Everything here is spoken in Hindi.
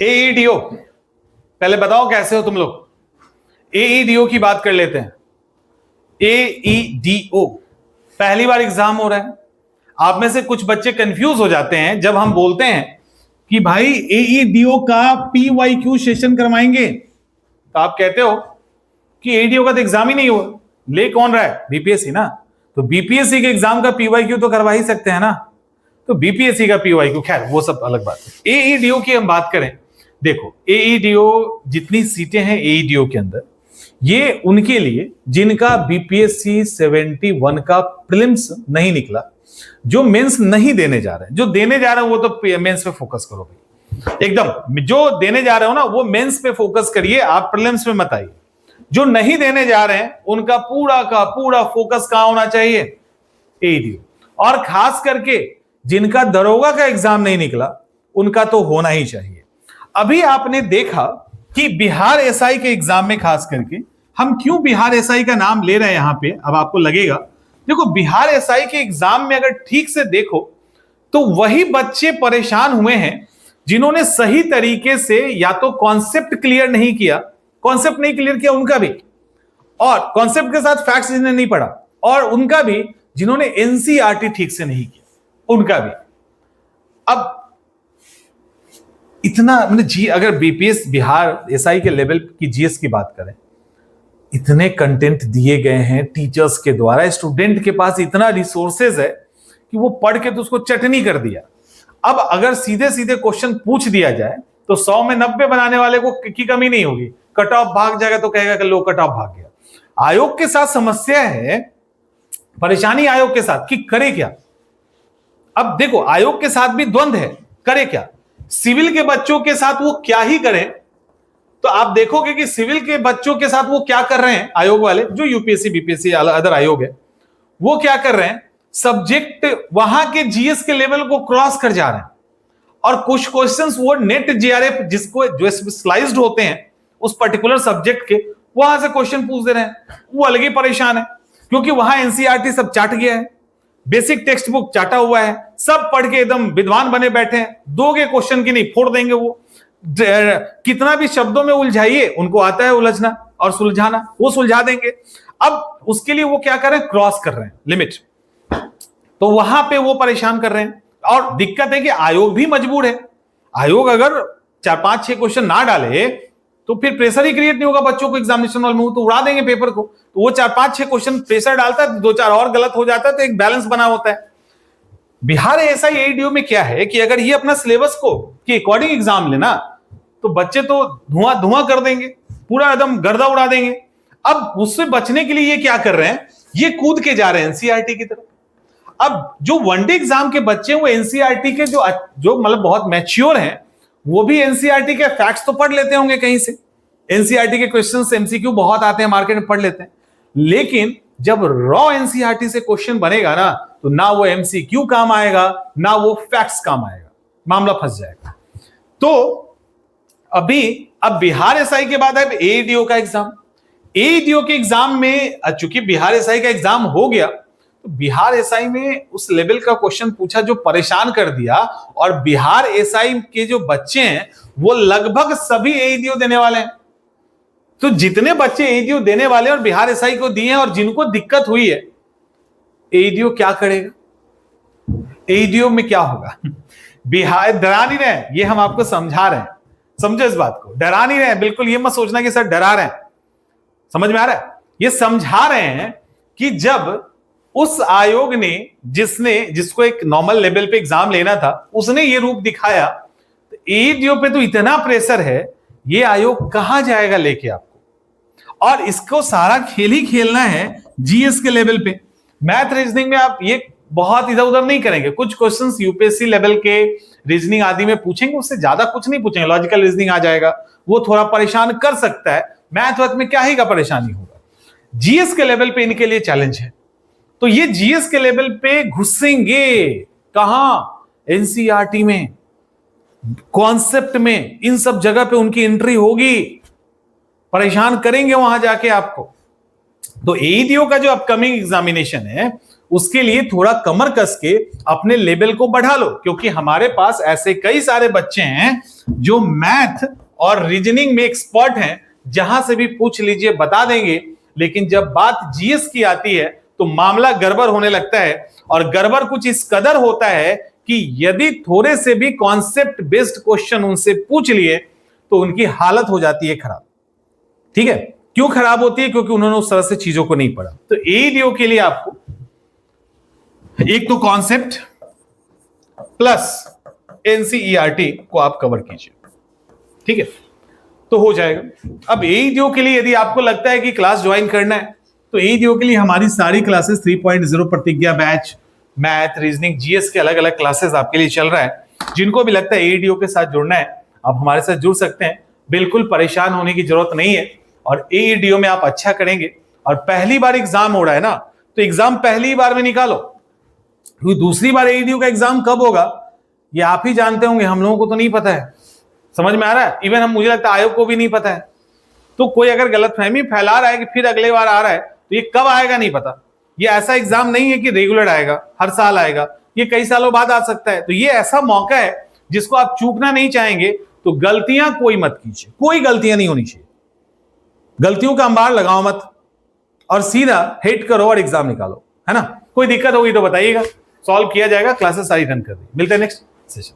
एईडीओ, पहले बताओ कैसे हो तुम लोग। एईडीओ की बात कर लेते हैं। एईडीओ पहली बार एग्जाम हो रहा है। आप में से कुछ बच्चे कंफ्यूज हो जाते हैं जब हम बोलते हैं कि भाई एईडीओ का पीवाईक्यू सेशन करवाएंगे, तो आप कहते हो कि एईडीओ का तो एग्जाम ही नहीं हुआ, ले कौन रहा है? बीपीएससी ना। तो बीपीएससी के एग्जाम का पीवाईक्यू तो करवा ही सकते हैं ना। तो बीपीएससी का पीवाईक्यू, खैर वो सब अलग बात है। एईडीओ की हम बात करें, देखो एईडीओ जितनी सीटें हैं एईडीओ के अंदर, ये उनके लिए जिनका बीपीएससी 71 का प्रीलिम्स नहीं निकला, जो मेंस नहीं देने जा रहे हैं। जो देने जा रहे हैं वो तो मेंस पे फोकस करो भाई, एकदम जो देने जा रहे हो ना वो मेंस पे फोकस करिए, आप प्रीलिम्स में मत आइए। जो नहीं देने जा रहे हैं उनका पूरा का पूरा फोकस कहां होना चाहिए? एईडीओ। और खास करके जिनका दरोगा का एग्जाम नहीं निकला उनका तो होना ही चाहिए। अभी आपने देखा कि बिहार एसआई के एग्जाम में खास करके, हम क्यों बिहार एसआई का नाम ले रहे हैं यहां पे, अब आपको लगेगा। देखो बिहार एसआई के एग्जाम में अगर ठीक से देखो तो वही बच्चे परेशान हुए हैं जिन्होंने सही तरीके से या तो कॉन्सेप्ट क्लियर नहीं किया, कॉन्सेप्ट नहीं क्लियर किया उनका भी, और कॉन्सेप्ट के साथ फैक्ट्स जिन्हें नहीं पढ़ा, और उनका भी जिन्होंने एनसीईआरटी ठीक से नहीं किया उनका भी। अब इतना जी, अगर बीपीएस बिहार एसआई के लेवल की जीएस की बात करें, इतने कंटेंट दिए गए हैं टीचर्स के द्वारा, स्टूडेंट के पास इतना रिसोर्सेज है कि वो पढ़ के तो उसको चटनी कर दिया। अब अगर सीधे सीधे क्वेश्चन पूछ दिया जाए तो 100 में 90 बनाने वाले को की कमी नहीं होगी। कट ऑफ भाग जाएगा तो कहेगा कि लो कट ऑफ भाग गया। आयोग के साथ समस्या है, परेशानी आयोग के साथ कि करे क्या। अब देखो आयोग के साथ भी द्वंद है, करे क्या। सिविल के बच्चों के साथ वो क्या ही करें, तो आप देखोगे कि सिविल के बच्चों के साथ वो क्या कर रहे हैं आयोग वाले, जो यूपीएससी बीपीएससी अदर आयोग है, वो क्या कर रहे हैं, सब्जेक्ट वहां के जीएस के लेवल को क्रॉस कर जा रहे हैं। और कुछ क्वेश्चंस वो नेट जीआरएफ जिसको जो स्पेशलाइज्ड होते हैं उस पर्टिकुलर सब्जेक्ट के, वहां से क्वेश्चन पूछ दे रहे हैं। वो अलग ही परेशान है क्योंकि वहां एनसीईआरटी सब चाट गया है, बेसिक टेक्स्ट बुक चाटा हुआ है, सब पढ़ के एकदम विद्वान बने बैठे हैं। दोगे क्वेश्चन की नहीं, फोड़ देंगे वो। कितना भी शब्दों में उलझाइए, उनको आता है उलझना और सुलझाना, वो सुलझा देंगे। अब उसके लिए वो क्या कर रहे हैं, क्रॉस कर रहे हैं लिमिट, तो वहां पे वो परेशान कर रहे हैं। और दिक्कत है कि आयोग भी मजबूर है। आयोग अगर 4-5-6 क्वेश्चन ना डाले तो फिर प्रेशर ही क्रिएट नहीं होगा बच्चों को एग्जामिनेशन हॉल में, तो उड़ा देंगे पेपर को। तो वो 4-5-6 क्वेश्चन प्रेशर डालता है, 2-4 और गलत हो जाता है, तो एक बैलेंस बना होता है। बिहार एसआई एईडीओ में क्या है कि अगर ये अपना सिलेबस को के अकॉर्डिंग एग्जाम लेना तो बच्चे तो धुआं धुआं कर देंगे, पूरा एकदम गर्दा उड़ा देंगे। अब उससे बचने के लिए ये क्या कर रहे हैं, ये कूद के जा रहे हैं एनसीईआरटी की तरफ। अब जो वनडे एग्जाम के बच्चे हैं वो एनसीईआरटी के जो मतलब बहुत मैच्योर हैं, वो भी एनसीईआरटी के फैक्ट्स तो पढ़ लेते होंगे कहीं से। एनसीईआरटी के क्वेश्चंस एमसीक्यू बहुत आते हैं, मार्केट में पढ़ लेते हैं। लेकिन जब रॉ एनसीईआरटी से क्वेश्चन बनेगा ना, तो ना वो एमसीक्यू काम आएगा ना वो फैक्ट्स काम आएगा, मामला फंस जाएगा। तो अब बिहार एसआई के बाद है एईडीओ का एग्जाम। एईडीओ के एग्जाम में चूंकि बिहार एसआई का एग्जाम हो गया, तो बिहार एसआई में उस लेवल का क्वेश्चन पूछा जो परेशान कर दिया। और बिहार एसआई के जो बच्चे हैं वो लगभग सभी एईडीओ देने वाले हैं। तो जितने बच्चे एईडीओ देने वाले और बिहार एसआई को दिए हैं और जिनको दिक्कत हुई है, एईडीओ क्या करेगा, एईडीओ में क्या होगा। बिहार डरा नहीं रहे, ये हम आपको समझा रहे हैं, समझो इस बात को, डरा नहीं रहे बिल्कुल। ये मत सोचना कि सर डरा रहे हैं, समझ में आ रहा है। ये समझा रहे हैं कि जब उस आयोग ने जिसको एक नॉर्मल लेवल पे एग्जाम लेना था, उसने ये रूप दिखाया, तो एईडीओ पे तो इतना प्रेशर है, ये आयोग कहां जाएगा लेके आपको। और इसको सारा खेल ही खेलना है जीएस के लेवल पे। मैथ रीजनिंग में आप ये बहुत इधर उधर नहीं करेंगे, कुछ क्वेश्चंस यूपीएससी लेवल के रीजनिंग आदि में पूछेंगे, उससे ज्यादा कुछ नहीं पूछेंगे। लॉजिकल रीजनिंग आ जाएगा, वो थोड़ा परेशान कर सकता है, मैथ वैथ में क्या ही का परेशानी होगा। जीएस के लेवल पे इनके लिए चैलेंज है। तो ये जीएस के लेवल पे घुसेंगे कहां, एनसीईआरटी में, कॉन्सेप्ट में, इन सब जगह पे उनकी एंट्री होगी, परेशान करेंगे वहां जाके आपको। तो एईडीओ का जो अपकमिंग एग्जामिनेशन है उसके लिए थोड़ा कमर कस के अपने लेवल को बढ़ा लो, क्योंकि हमारे पास ऐसे कई सारे बच्चे हैं जो मैथ और रीजनिंग में एक्सपर्ट हैं, जहां से भी पूछ लीजिए बता देंगे, लेकिन जब बात जीएस की आती है तो मामला गड़बड़ होने लगता है। और गड़बड़ कुछ इस कदर होता है कि यदि थोड़े से भी कॉन्सेप्ट बेस्ड क्वेश्चन उनसे पूछ लिए तो उनकी हालत हो जाती है खराब। ठीक है, क्यों खराब होती है? क्योंकि उन्होंने उस तरह से चीजों को नहीं पढ़ा। तो एईडीओ के लिए आपको एक तो कॉन्सेप्ट प्लस एनसीईआरटी को आप कवर कीजिए, ठीक है, तो हो जाएगा। अब एईडीओ के लिए यदि आपको लगता है कि क्लास ज्वाइन करना है तो एईडीओ के लिए हमारी सारी क्लासेस 3.0 प्रतिज्ञा बैच, मैथ, रीजनिंग, जीएस के अलग अलग क्लासेस आपके लिए चल रहा है। जिनको भी लगता है एईडीओ के साथ जुड़ना है आप हमारे साथ जुड़ सकते हैं, बिल्कुल परेशान होने की जरूरत नहीं है। और एईडीओ में आप अच्छा करेंगे और पहली बार एग्जाम हो रहा है ना, तो एग्जाम पहली बार में निकालो, क्योंकि दूसरी बार एईडीओ का एग्जाम कब होगा ये आप ही जानते होंगे, हम लोगों को तो नहीं पता है। समझ में आ रहा है? इवन मुझे लगता है आयोग को भी नहीं पता है। तो कोई अगर गलतफहमी फैला रहा है कि फिर अगले बार आ रहा है तो ये कब आएगा नहीं पता। ये ऐसा एग्जाम नहीं है कि रेगुलर आएगा, हर साल आएगा, ये कई सालों बाद आ सकता है। तो ये ऐसा मौका है जिसको आप चूकना नहीं चाहेंगे। तो गलतियां कोई मत कीजिए, कोई गलतियां नहीं होनी चाहिए। गलतियों का अंबार लगाओ मत और सीधा हिट करो और एग्जाम निकालो, है ना। कोई दिक्कत होगी तो बताइएगा, सॉल्व किया जाएगा। क्लासेस सारी रन कर दी। मिलते हैं नेक्स्ट सेशन।